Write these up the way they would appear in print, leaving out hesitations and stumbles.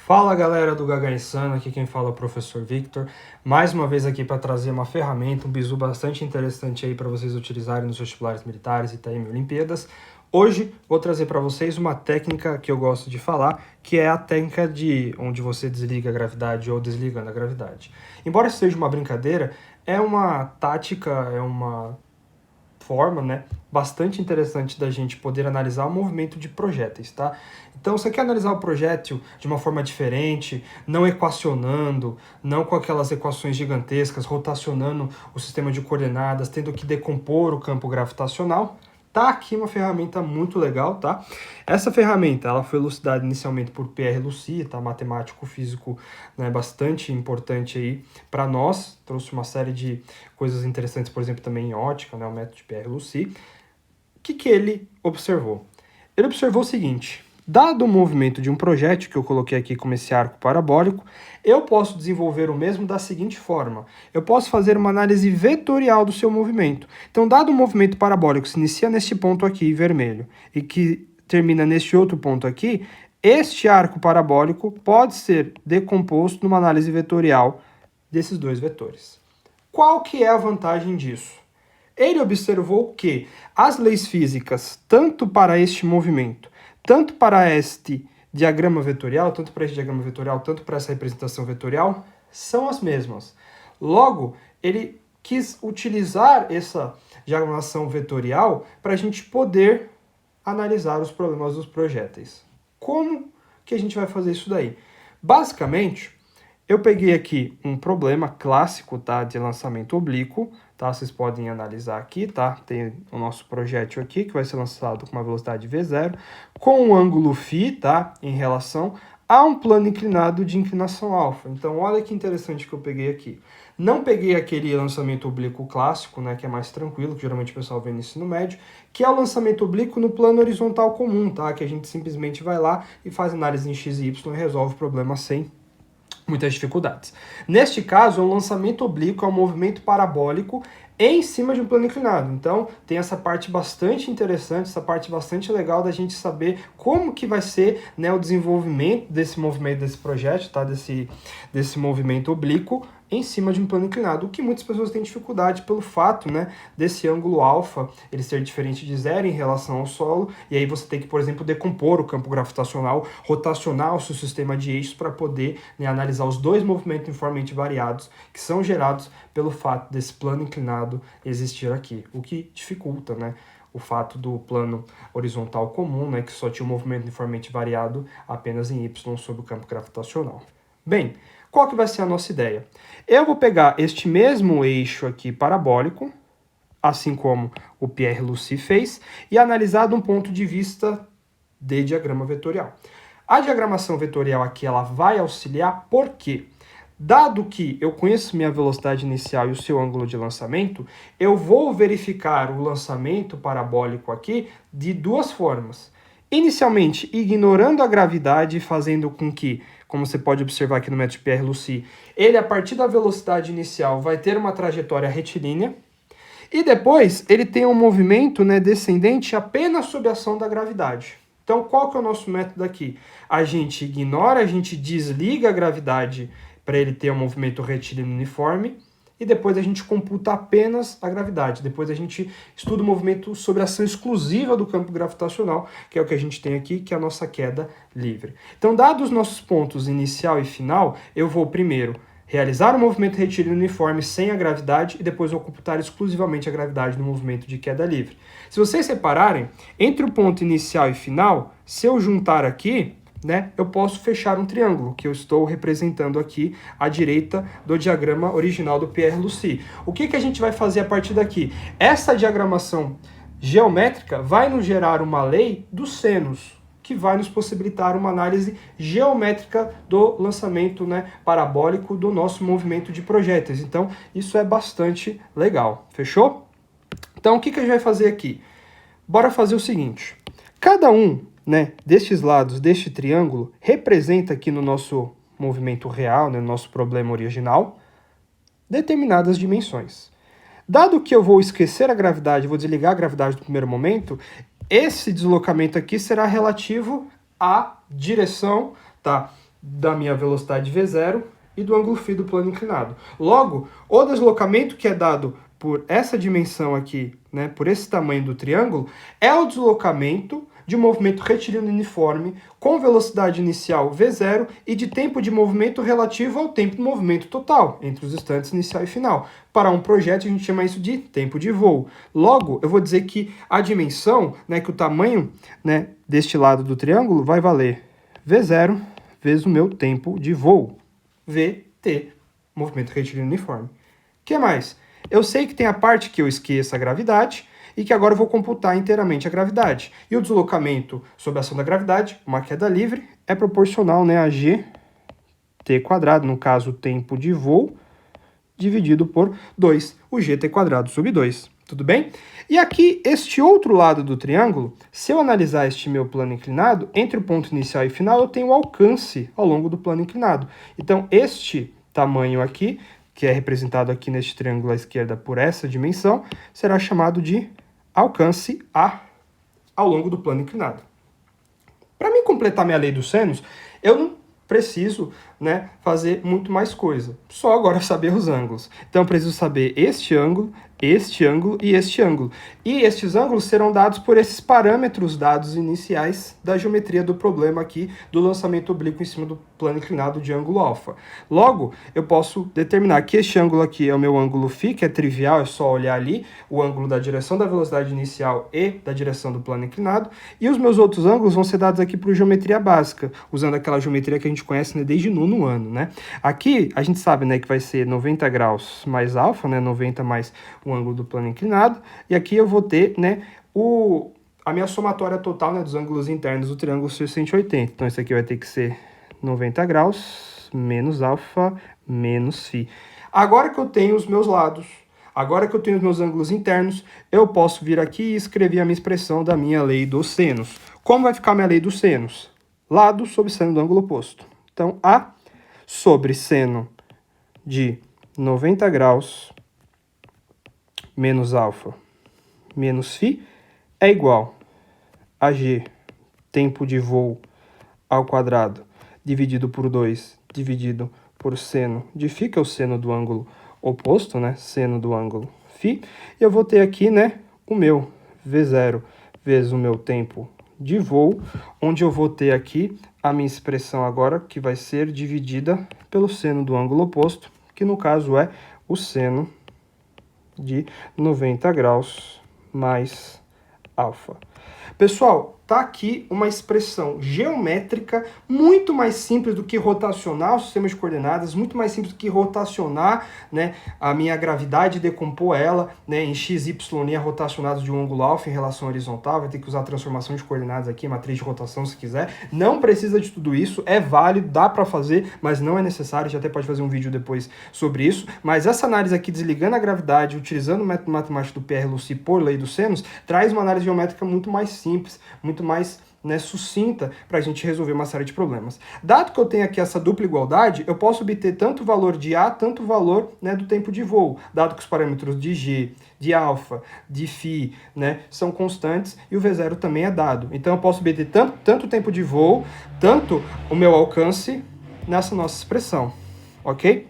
Fala galera do Gaga Insano, aqui quem fala é o professor Victor, mais uma vez aqui para trazer uma ferramenta, um bizu bastante interessante aí para vocês utilizarem nos vestibulares militares e TM Olimpíadas. Hoje vou trazer para vocês uma técnica que eu gosto de falar, que é a técnica de onde você desliga a gravidade ou desligando a gravidade. Embora seja uma brincadeira, é uma tática, é uma forma, né, bastante interessante da gente poder analisar o movimento de projéteis, tá? Então, você quer analisar o projétil de uma forma diferente, não equacionando, não com aquelas equações gigantescas, rotacionando o sistema de coordenadas, tendo que decompor o campo gravitacional, tá aqui uma ferramenta muito legal, tá? Essa ferramenta, ela foi elucidada inicialmente por Pierre Lucy, tá? Matemático físico, né, bastante importante aí para nós, trouxe uma série de coisas interessantes, por exemplo, também em ótica, né, o método de Pierre Lucy. O que ele observou? Ele observou o seguinte: dado o movimento de um projétil, que eu coloquei aqui como esse arco parabólico, eu posso desenvolver o mesmo da seguinte forma. Eu posso fazer uma análise vetorial do seu movimento. Então, dado o movimento parabólico que se inicia neste ponto aqui, vermelho, e que termina neste outro ponto aqui, este arco parabólico pode ser decomposto numa análise vetorial desses dois vetores. Qual que é a vantagem disso? Ele observou que as leis físicas, tanto para este movimento, tanto para este diagrama vetorial, tanto para essa representação vetorial, são as mesmas. Logo, ele quis utilizar essa diagramação vetorial para a gente poder analisar os problemas dos projéteis. Como que a gente vai fazer isso daí? Basicamente, eu peguei aqui um problema clássico, tá, de lançamento oblíquo, tá? Vocês podem analisar aqui, tá? Tem o nosso projétil aqui, que vai ser lançado com uma velocidade v0, com um ângulo φ, tá? Em relação a um plano inclinado de inclinação alfa. Então, olha que interessante que eu peguei aqui. Não peguei aquele lançamento oblíquo clássico, né, que é mais tranquilo, que geralmente o pessoal vê no ensino médio, que é o lançamento oblíquo no plano horizontal comum, tá? Que a gente simplesmente vai lá e faz análise em x e y e resolve o problema sem muitas dificuldades. Neste caso, é um lançamento oblíquo, é um movimento parabólico em cima de um plano inclinado. Então, tem essa parte bastante interessante, essa parte bastante legal da gente saber como que vai ser, né, o desenvolvimento desse movimento, desse projétil, tá? Desse movimento oblíquo em cima de um plano inclinado, o que muitas pessoas têm dificuldade pelo fato, né, desse ângulo alfa ele ser diferente de zero em relação ao solo, e aí você tem que, por exemplo, decompor o campo gravitacional, rotacionar o seu sistema de eixos para poder, né, analisar os dois movimentos uniformemente variados que são gerados pelo fato desse plano inclinado existir aqui, o que dificulta, né, o fato do plano horizontal comum, né, que só tinha um movimento uniformemente variado apenas em y sobre o campo gravitacional. Bem, qual que vai ser a nossa ideia? Eu vou pegar este mesmo eixo aqui parabólico, assim como o Pierre Lucy fez, e analisar de um ponto de vista de diagrama vetorial. A diagramação vetorial aqui ela vai auxiliar porque, dado que eu conheço minha velocidade inicial e o seu ângulo de lançamento, eu vou verificar o lançamento parabólico aqui de duas formas. Inicialmente, ignorando a gravidade, fazendo com que, como você pode observar aqui no método de Pierre Lucy, ele, a partir da velocidade inicial, vai ter uma trajetória retilínea, e depois ele tem um movimento, né, descendente apenas sob a ação da gravidade. Então, qual que é o nosso método aqui? A gente ignora, a gente desliga a gravidade para ele ter um movimento retilíneo uniforme, e depois a gente computa apenas a gravidade. Depois a gente estuda o movimento sobre a ação exclusiva do campo gravitacional, que é o que a gente tem aqui, que é a nossa queda livre. Então, dados os nossos pontos inicial e final, eu vou primeiro realizar o movimento retilíneo uniforme sem a gravidade e depois vou computar exclusivamente a gravidade no movimento de queda livre. Se vocês separarem, entre o ponto inicial e final, se eu juntar aqui, né, eu posso fechar um triângulo, que eu estou representando aqui à direita do diagrama original do Pierre Lucy. O que que a gente vai fazer a partir daqui? Essa diagramação geométrica vai nos gerar uma lei dos senos, que vai nos possibilitar uma análise geométrica do lançamento, né, parabólico do nosso movimento de projéteis. Então, isso é bastante legal. Fechou? Então, o que que a gente vai fazer aqui? Bora fazer o seguinte. Cada um, né, destes lados deste triângulo representa aqui no nosso movimento real, né, no nosso problema original, determinadas dimensões. Dado que eu vou esquecer a gravidade, vou desligar a gravidade no primeiro momento, esse deslocamento aqui será relativo à direção, tá, da minha velocidade V0 e do ângulo φ do plano inclinado. Logo, o deslocamento que é dado por essa dimensão aqui, né, por esse tamanho do triângulo, é o deslocamento de movimento retilíneo uniforme com velocidade inicial V0 e de tempo de movimento relativo ao tempo de movimento total, entre os instantes inicial e final. Para um projeto, a gente chama isso de tempo de voo. Logo, eu vou dizer que a dimensão, né, que o tamanho, né, deste lado do triângulo vai valer V0 vezes o meu tempo de voo, VT, movimento retilíneo uniforme. O que mais? Eu sei que tem a parte que eu esqueço a gravidade, e que agora eu vou computar inteiramente a gravidade. E o deslocamento sob a ação da gravidade, uma queda livre, é proporcional, né, a gt², no caso o tempo de voo, dividido por 2, o gt² sobre 2. Tudo bem? E aqui, este outro lado do triângulo, se eu analisar este meu plano inclinado, entre o ponto inicial e final, eu tenho o alcance ao longo do plano inclinado. Então, este tamanho aqui, que é representado aqui neste triângulo à esquerda por essa dimensão, será chamado de alcance A ao longo do plano inclinado. Para mim completar minha lei dos senos, eu não preciso, né, fazer muito mais coisa. Só agora saber os ângulos. Então eu preciso saber este ângulo e este ângulo. E estes ângulos serão dados por esses parâmetros dados iniciais da geometria do problema aqui do lançamento oblíquo em cima do plano inclinado de ângulo alfa. Logo, eu posso determinar que este ângulo aqui é o meu ângulo φ, que é trivial, é só olhar ali o ângulo da direção da velocidade inicial e da direção do plano inclinado. E os meus outros ângulos vão ser dados aqui por geometria básica, usando aquela geometria que a gente conhece, né, desde nono ano, né? Aqui a gente sabe, né, que vai ser 90 graus mais alfa, né, 90 mais o ângulo do plano inclinado, e aqui eu vou ter, né, a minha somatória total, né, dos ângulos internos do triângulo ser 180. Então isso aqui vai ter que ser 90 graus menos alfa menos φ. Agora que eu tenho os meus lados, agora que eu tenho os meus ângulos internos, eu posso vir aqui e escrever a minha expressão da minha lei dos senos. Como vai ficar a minha lei dos senos? Lado sobre seno do ângulo oposto. Então, A sobre seno de 90 graus menos alfa menos φ é igual a g, tempo de voo ao quadrado, dividido por 2, dividido por seno de φ, que é o seno do ângulo oposto, né? Seno do ângulo φ. E eu vou ter aqui, né, o meu V0 vezes o meu tempo de voo, onde eu vou ter aqui a minha expressão agora, que vai ser dividida pelo seno do ângulo oposto, que no caso é o seno de 90 graus mais alfa. Pessoal, tá aqui uma expressão geométrica muito mais simples do que rotacionar o sistema de coordenadas, muito mais simples do que rotacionar, né, a minha gravidade e decompor ela, né, em x, y e rotacionados de um ângulo alfa em relação horizontal. Vai ter que usar a transformação de coordenadas aqui, matriz de rotação se quiser. Não precisa de tudo isso, é válido, dá para fazer, mas não é necessário. A gente até pode fazer um vídeo depois sobre isso. Mas essa análise aqui, desligando a gravidade, utilizando o método matemático do Pierre-Lucy por lei dos senos, traz uma análise geométrica muito mais simples, muito mais, né, sucinta para a gente resolver uma série de problemas. Dado que eu tenho aqui essa dupla igualdade, eu posso obter tanto o valor de A, tanto o valor, né, do tempo de voo, dado que os parâmetros de G, de alfa, de φ, né, são constantes e o V0 também é dado. Então eu posso obter tanto o tempo de voo, tanto o meu alcance nessa nossa expressão, ok?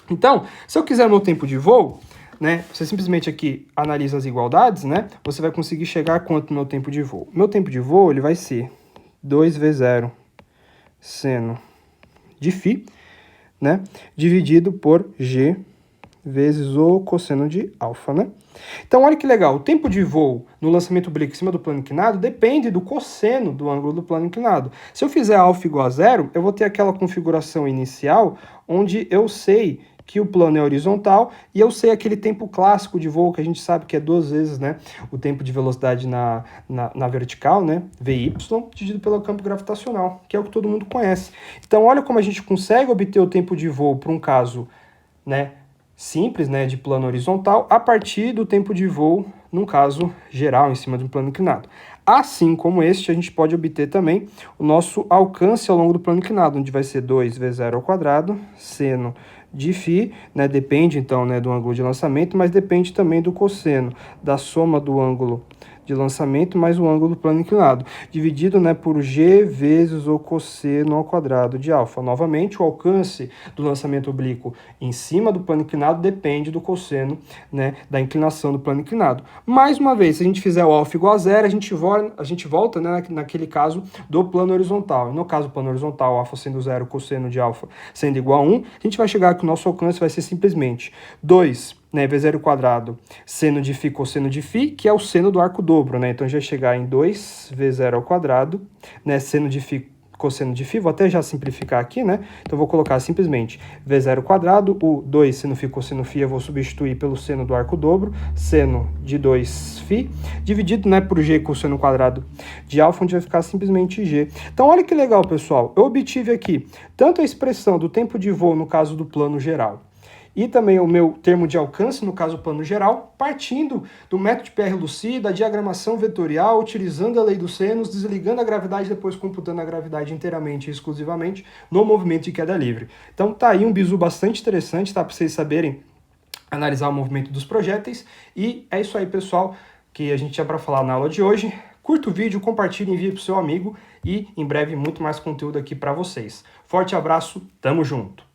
Então, se eu quiser o meu tempo de voo, né, você simplesmente aqui analisa as igualdades, né, você vai conseguir chegar a quanto no meu tempo de voo. Meu tempo de voo ele vai ser 2V0 seno de φ, né, dividido por G vezes o cosseno de alfa, né? Então, olha que legal, o tempo de voo no lançamento oblíquo em cima do plano inclinado depende do cosseno do ângulo do plano inclinado. Se eu fizer alfa igual a 0, eu vou ter aquela configuração inicial onde eu sei que o plano é horizontal e eu sei aquele tempo clássico de voo que a gente sabe que é 2 vezes, né, o tempo de velocidade na vertical, né, VY, dividido pelo campo gravitacional, que é o que todo mundo conhece. Então, olha como a gente consegue obter o tempo de voo para um caso, né, simples, né, de plano horizontal, a partir do tempo de voo, num caso geral, em cima de um plano inclinado. Assim como este, a gente pode obter também o nosso alcance ao longo do plano inclinado, onde vai ser 2V0 ao quadrado, seno de φ, né, depende então, né, do ângulo de lançamento, mas depende também do cosseno, da soma do ângulo de lançamento mais o ângulo do plano inclinado, dividido, né, por G vezes o cosseno ao quadrado de alfa. Novamente, o alcance do lançamento oblíquo em cima do plano inclinado depende do cosseno, né, da inclinação do plano inclinado. Mais uma vez, se a gente fizer o alfa igual a zero, a gente volta, né, naquele caso do plano horizontal. No caso do plano horizontal, alfa sendo zero, cosseno de alfa sendo igual a 1, a gente vai chegar que o nosso alcance vai ser simplesmente 2, né, V0 quadrado, seno de φ, cosseno de φ, que é o seno do arco dobro, né? Então, a gente vai chegar em 2V0 ao quadrado, né, seno de φ, cosseno de φ, vou até já simplificar aqui, né? Então, vou colocar simplesmente V0 quadrado, o 2 seno φ, cosseno φ, eu vou substituir pelo seno do arco dobro, seno de 2φ, dividido, né, por G, cosseno quadrado de alfa, onde vai ficar simplesmente G. Então, olha que legal, pessoal. Eu obtive aqui tanto a expressão do tempo de voo, no caso do plano geral, e também o meu termo de alcance, no caso plano geral, partindo do método de Pierre-Lucy, da diagramação vetorial, utilizando a lei dos senos, desligando a gravidade e depois computando a gravidade inteiramente e exclusivamente no movimento de queda livre. Então tá aí um bizu bastante interessante, tá? Para vocês saberem analisar o movimento dos projéteis. E é isso aí, pessoal, que a gente tinha para falar na aula de hoje. Curta o vídeo, compartilhe, envie para o seu amigo e em breve muito mais conteúdo aqui para vocês. Forte abraço, tamo junto!